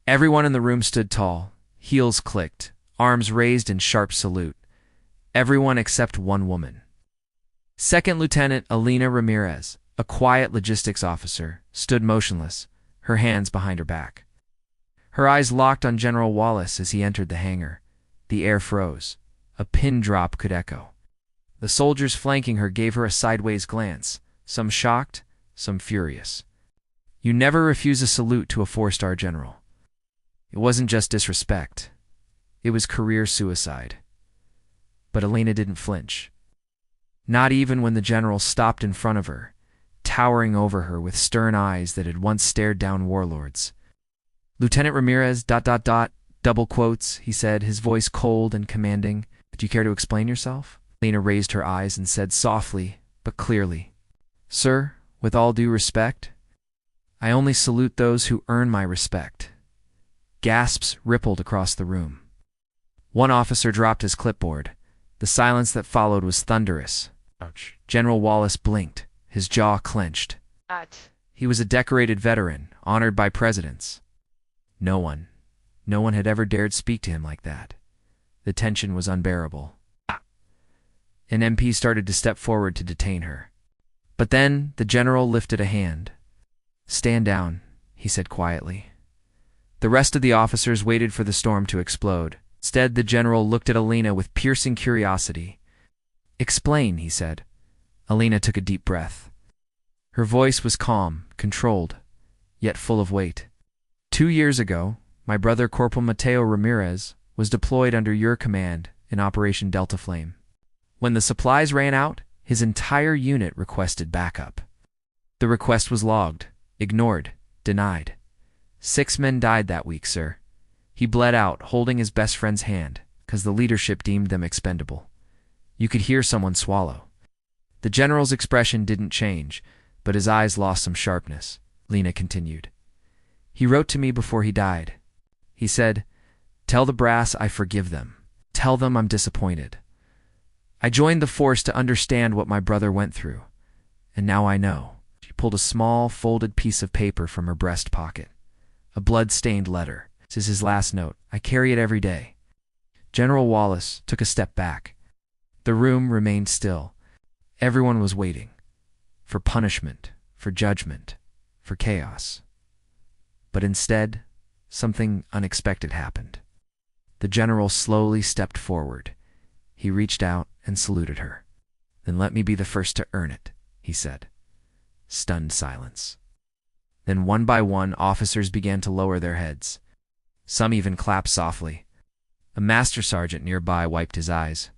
Everyone in the room stood tall, heels clicked, arms raised in sharp salute. Everyone except one woman. Second Lieutenant Elena Ramirez, a quiet logistics officer, stood motionless, her hands behind her back. Her eyes locked on General Wallace as he entered the hangar. The air froze. A pin drop could echo. The soldiers flanking her gave her a sideways glance, some shocked, some furious. You never refuse a salute to a four-star general. It wasn't just disrespect. It was career suicide. But Elena didn't flinch. Not even when the general stopped in front of her, towering over her with stern eyes that had once stared down warlords. Lieutenant Ramirez, ... double quotes, he said, his voice cold and commanding. Do you care to explain yourself? Elena raised her eyes and said softly, but clearly, Sir, with all due respect, I only salute those who earn my respect. Gasps rippled across the room. One officer dropped his clipboard. The silence that followed was thunderous. Ouch. General Wallace blinked, his jaw clenched. He was a decorated veteran, honored by presidents. No one had ever dared speak to him like that. The tension was unbearable. An MP started to step forward to detain her. But then the general lifted a hand. Stand down, he said quietly. The rest of the officers waited for the storm to explode. Instead, the general looked at Elena with piercing curiosity. Explain, he said. Elena took a deep breath. Her voice was calm, controlled, yet full of weight. 2 years ago, my brother Corporal Mateo Ramirez was deployed under your command in Operation Delta Flame. When the supplies ran out, his entire unit requested backup. The request was logged, ignored, denied. 6 men died that week, sir. He bled out, holding his best friend's hand, because the leadership deemed them expendable. You could hear someone swallow. The general's expression didn't change, but his eyes lost some sharpness. Lena continued. He wrote to me before he died. He said, Tell the brass I forgive them. Tell them I'm disappointed. I joined the force to understand what my brother went through, and now I know. She pulled a small, folded piece of paper from her breast pocket. A blood-stained letter. This is his last note. I carry it every day. General Wallace took a step back. The room remained still. Everyone was waiting. For punishment, for judgment, for chaos. But instead, something unexpected happened. The general slowly stepped forward. He reached out and saluted her. Then let me be the first to earn it, he said. Stunned silence. Then one by one, officers began to lower their heads. Some even clapped softly. A master sergeant nearby wiped his eyes.